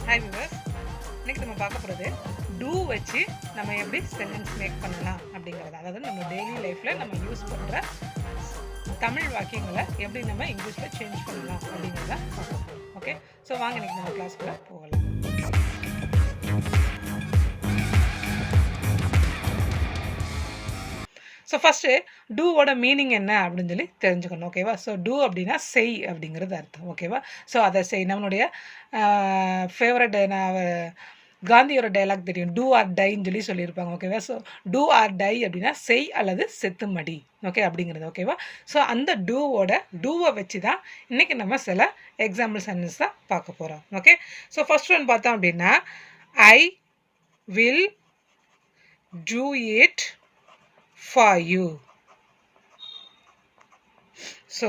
Hi viewers, இன்றைக்கி நம்ம பார்க்க போகிறது டூ வச்சு நம்ம எப்படி சென்டென்ஸ் மேக் பண்ணலாம் அப்படிங்கிறது. அதாவது நம்ம டெய்லி லைஃப்பில் நம்ம யூஸ் பண்ணுற தமிழ் வாக்கியங்களை எப்படி நம்ம இங்கிலீஷில் சேஞ்ச் பண்ணலாம் அப்படிங்கிறத பார்க்க போகிறோம். ஓகே, ஸோ வாங்க இன்றைக்கி நம்ம கிளாஸ்க்குள்ளே போகலாம். ஸோ ஃபஸ்ட்டு டூவோட மீனிங் என்ன அப்படின்னு சொல்லி தெரிஞ்சுக்கணும். ஓகேவா? ஸோ டூ அப்படின்னா செய் அப்படிங்கிறது அர்த்தம். ஓகேவா? ஸோ அதை செய். நம்மளுடைய ஃபேவரட் காந்தியோட டைலாக் தெரியும், டூ ஆர் டைன்னு சொல்லி சொல்லியிருப்பாங்க. ஓகேவா? ஸோ டூ ஆர் டை அப்படின்னா செய் அல்லது செத்து மடி. ஓகே அப்படிங்கிறது. ஓகேவா? ஸோ அந்த டூவை வச்சு தான் இன்றைக்கி நம்ம சில எக்ஸாம்பிள் சென்டென்ஸ் தான் பார்க்க போகிறோம். ஓகே, ஸோ ஃபஸ்ட் ஒன் பார்த்தோம் அப்படின்னா I will do it for you. So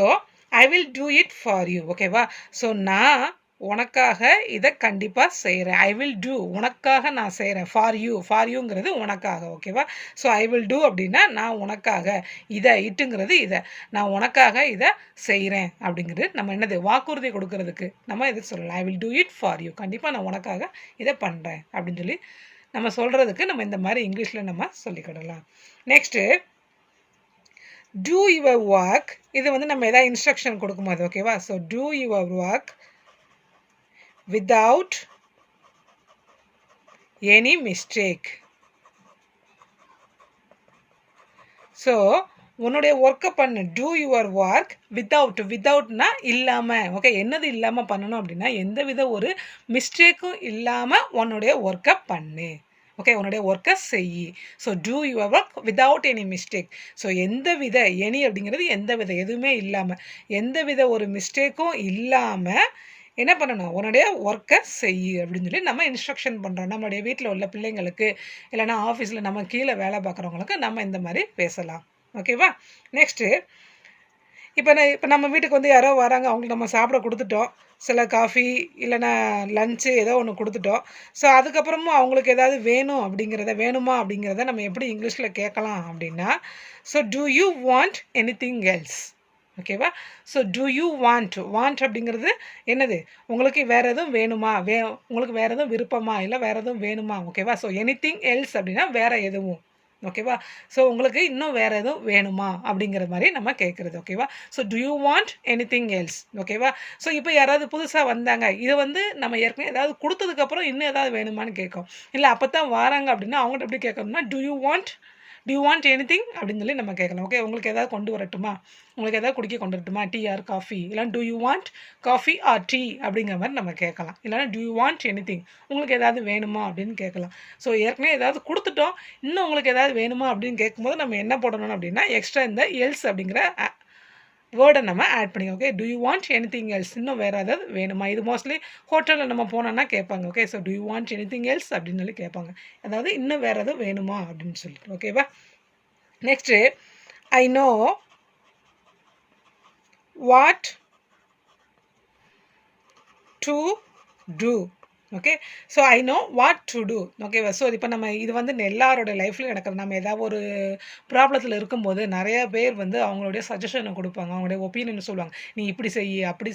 I will do it for you. ஓகேவா? ஸோ நான் உனக்காக இதை கண்டிப்பாக செய்கிறேன். ஐ வில் டூ, உனக்காக நான் செய்கிறேன். ஃபார் யூங்கிறது உனக்காக. ஓகேவா? ஸோ ஐ வில் டூ அப்படின்னா நான் உனக்காக, இட்டுங்கிறது இதை, நான் உனக்காக இதை செய்கிறேன் அப்படிங்கிறது நம்ம என்னது வாக்குறுதி கொடுக்கறதுக்கு நம்ம இது சொல்லலாம். I will do it for you, கண்டிப்பாக நான் உனக்காக இதை பண்ணுறேன் அப்படின்னு சொல்லி நம்ம சொல்கிறதுக்கு நம்ம இந்த மாதிரி இங்கிலீஷில் நம்ம சொல்லிக்கிடலாம். Next do your work. இது வந்து நம்ம எதாவது இன்ஸ்ட்ரக்ஷன் கொடுக்கும்போது. ஓகேவா? So do your work without any mistake. So உன்னுடைய ஒர்க்கை பண்ணு. டூ யுவர் ஒர்க் வித்தவுட்னா இல்லாமல். ஓகே, என்னது இல்லாமல் பண்ணணும் அப்படின்னா எந்த வித ஒரு மிஸ்டேக்கும் இல்லாமல் உன்னுடைய ஒர்க்கை பண்ணு. ஓகே, உன்னுடைய ஒர்க்கை செய். So do your work without any mistake. So any அப்படிங்கிறது எதுவுமே இல்லாமல், எந்த வித ஒரு மிஸ்டேக்கும் இல்லாமல் என்ன பண்ணணும், உன்னுடைய ஒர்க்கை செய் அப்படின்னு சொல்லி நம்ம இன்ஸ்ட்ரக்ஷன் பண்ணுறோம். நம்மளுடைய வீட்டில் உள்ள பிள்ளைங்களுக்கு இல்லைனா ஆஃபீஸில் நம்ம கீழே வேலை பார்க்குறவங்களுக்கு நம்ம இந்த மாதிரி பேசலாம். ஓகேவா? நெக்ஸ்ட்டு இப்போ நம்ம வீட்டுக்கு வந்து யாரோ வராங்க, அவங்களுக்கு நம்ம சாப்பிட கொடுத்துட்டோம், சில காஃபி இல்லைன்னா லஞ்சு ஏதோ ஒன்று கொடுத்துட்டோம். ஸோ அதுக்கப்புறமும் அவங்களுக்கு ஏதாவது வேணுமா அப்படிங்கிறத நம்ம எப்படி இங்கிலீஷில் கேட்கலாம் அப்படின்னா, so do you want anything else. ஓகேவா? ஸோ டூ யூ வாண்ட் அப்படிங்கிறது என்னது, உங்களுக்கு வேறு எதுவும் வேணுமா, உங்களுக்கு வேறு எதுவும் விருப்பமா, இல்லை வேறு எதுவும் வேணுமா. ஓகேவா? ஸோ எனிதிங் எல்ஸ் அப்படின்னா வேறு எதுவும். ஓகேவா? ஸோ உங்களுக்கு இன்னும் வேறு எதுவும் வேணுமா அப்படிங்கிற மாதிரி நம்ம கேட்குறது. ஓகேவா? So do you want anything else. ஓகேவா? ஸோ இப்போ யாராவது புதுசாக வந்தாங்க, இதை வந்து நம்ம ஏற்கனவே ஏதாவது கொடுத்ததுக்கப்புறம் இன்னும் ஏதாவது வேணுமான்னு கேட்கும். இல்லை அப்போ தான் வராங்க அப்படின்னா அவங்கள்ட்ட எப்படி கேட்கணும்னா டூ யூ வாண்ட் எனிதிங் அப்படின்னு சொல்லி நம்ம கேட்கலாம். ஓகே, உங்களுக்கு ஏதாவது கொண்டு வரட்டுமா, உங்களுக்கு ஏதாவது குடிக்க கொண்டு வரட்டுமா, டீ ஆர் காஃபி, இல்லைனா do you want coffee or tea அப்படிங்கிற மாதிரி நம்ம கேட்கலாம். இல்லைனா டூ யூ வாண்ட் எனிதிங், உங்களுக்கு ஏதாவது வேணுமா அப்படின்னு கேட்கலாம். ஸோ ஏற்கனவே ஏதாவது கொடுத்துட்டோம், இன்னும் உங்களுக்கு ஏதாவது வேணுமா அப்படின்னு கேட்கும்போது நம்ம என்ன போடணும் அப்படின்னா எக்ஸ்ட்ரா இந்த எல்ஸ் அப்படிங்கிற வேர்டை நம்ம ஆட் பண்ணிக்கலாம். Okay, do you want anything else, இன்னும் வேறு ஏதாவது வேணுமா. இது மோஸ்ட்லி ஹோட்டலில் நம்ம போனோன்னா கேட்பாங்க. Okay, so do you want anything else அப்படின்னு சொல்லி கேட்பாங்க, அதாவது இன்னும் வேறு எதாவது வேணுமா அப்படின்னு சொல்லிட்டு. ஓகேவா? Next I know what to do. Okay, so I know what to do. ஓகேவா? ஸோ இப்போ நம்ம இது வந்து எல்லாரோட லைஃப்லையும் நடக்கிறது. நம்ம ஏதாவது ஒரு ப்ராப்ளத்தில் இருக்கும்போது நிறைய பேர் வந்து அவங்களுடைய சஜஷனை கொடுப்பாங்க, அவங்களுடைய ஒப்பீனியன் சொல்லுவாங்க. நீ இப்படி அப்படி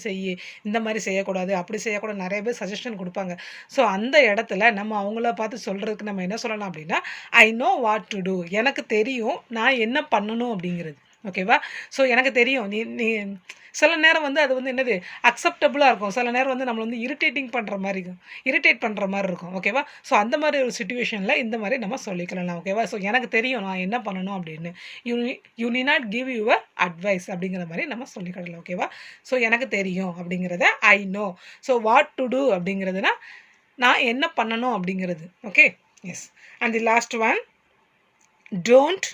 இந்த மாதிரி செய்யக்கூடாது, அப்படி செய்யக்கூடாது, நிறைய பேர் சஜஷன் கொடுப்பாங்க. ஸோ அந்த இடத்துல நம்ம அவங்கள பார்த்து சொல்கிறதுக்கு நம்ம என்ன சொல்லலாம் அப்படின்னா I know what to do. எனக்கு தெரியும் நான் என்ன பண்ணணும் அப்படிங்கிறது. ஓகேவா? ஸோ எனக்கு தெரியும். நீ சில நேரம் வந்து அது வந்து என்னது அக்செப்டபுளாக இருக்கும், சில நேரம் வந்து நம்மளை வந்து இரிட்டேட் பண்ணுற மாதிரி இருக்கும். ஓகேவா? ஸோ அந்த மாதிரி ஒரு சுச்சுவேஷனில் இந்த மாதிரி நம்ம சொல்லிக்கலாம். ஓகேவா? ஸோ எனக்கு தெரியும் நான் என்ன பண்ணணும் அப்படின்னு. You need not give your advice அப்படிங்கிற மாதிரி நம்ம சொல்லிக்கலாம். ஓகேவா? ஸோ எனக்கு தெரியும் அப்படிங்கிறத I know. So what to do அப்படிங்கிறதுனா நான் என்ன பண்ணணும் அப்படிங்கிறது. Okay, yes. And the last one, don't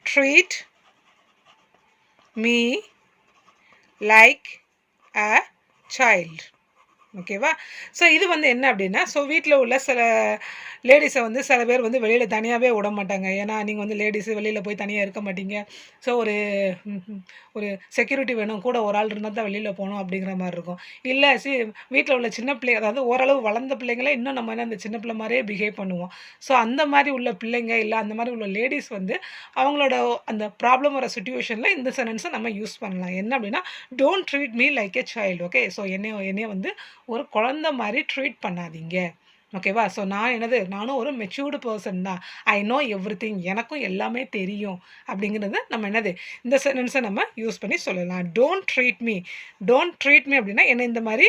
treat me like a child. ஓகேவா? ஸோ இது வந்து என்ன அப்படின்னா, ஸோ வீட்டில் உள்ள சில லேடிஸை வந்து சில பேர் வந்து வெளியில் தனியாகவே விட மாட்டாங்க. ஏன்னா நீங்கள் வந்து லேடிஸு வெளியில் போய் தனியாக இருக்க மாட்டீங்க. ஸோ ஒரு செக்யூரிட்டி வேணும், கூட ஒரு ஆள் இருந்தால் தான் வெளியில் போகணும் அப்படிங்கிற மாதிரி இருக்கும். இல்லை வீட்டில் உள்ள சின்ன பிள்ளை, அதாவது ஓரளவு வளர்ந்த பிள்ளைங்களே இன்னும் நம்ம என்ன அந்த சின்ன பிள்ளை மாதிரியே பிஹேவ் பண்ணுவோம். ஸோ அந்த மாதிரி உள்ள பிள்ளைங்க இல்லை அந்த மாதிரி உள்ள லேடிஸ் வந்து அவங்களோட அந்த ப்ராப்ளம் வர சுச்சுவேஷனில் இந்த சென்டென்ஸை நம்ம யூஸ் பண்ணலாம். என்ன அப்படின்னா, don't treat me like a child. Okay, so என்னைய வந்து ஒரு குழந்தை மாதிரி ட்ரீட் பண்ணாதீங்க. ஓகேவா? ஸோ நானும் ஒரு மெச்சூர்டு பர்சன் தான். I know everything. எனக்கும் எல்லாமே தெரியும். அப்படிங்கிறத நம்ம இந்த சென்டென்ஸை நம்ம யூஸ் பண்ணி சொல்லலாம். டோன்ட் ட்ரீட் மீ அப்படின்னா என்ன இந்த மாதிரி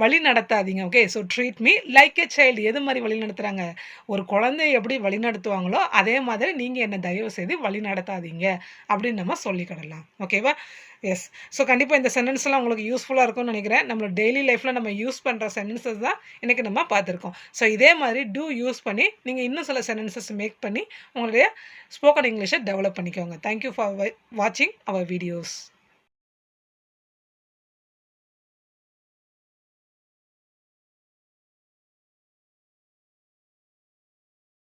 வழி நடத்தாதீங்க. Okay. So treat me like a child. எது மாதிரி வழி நடத்துகிறாங்க? ஒரு குழந்தைய எப்படி வழி நடத்துவாங்களோ அதே மாதிரி நீங்கள் என்ன தயவு செய்து வழி நடத்தாதீங்க அப்படின்னு நம்ம சொல்லிக்கிடலாம். ஓகேவா? எஸ். ஸோ கண்டிப்பாக இந்த சென்டென்ஸ்லாம் உங்களுக்கு யூஸ்ஃபுல்லாக இருக்கும்னு நினைக்கிறேன். நம்மளோட டெய்லி லைஃப்பில் நம்ம யூஸ் பண்ணுற சென்டென்சஸ் தான் இன்றைக்கி நம்ம பார்த்துருக்கோம். ஸோ இதே மாதிரி டூ யூஸ் பண்ணி நீங்கள் இன்னும் சில சென்டென்சஸ் மேக் பண்ணி உங்களுடைய ஸ்போக்கன் இங்கிலீஷை டெவலப் பண்ணிக்கோங்க. தேங்க்யூ ஃபார் வாட்சிங் அவர் வீடியோஸ்.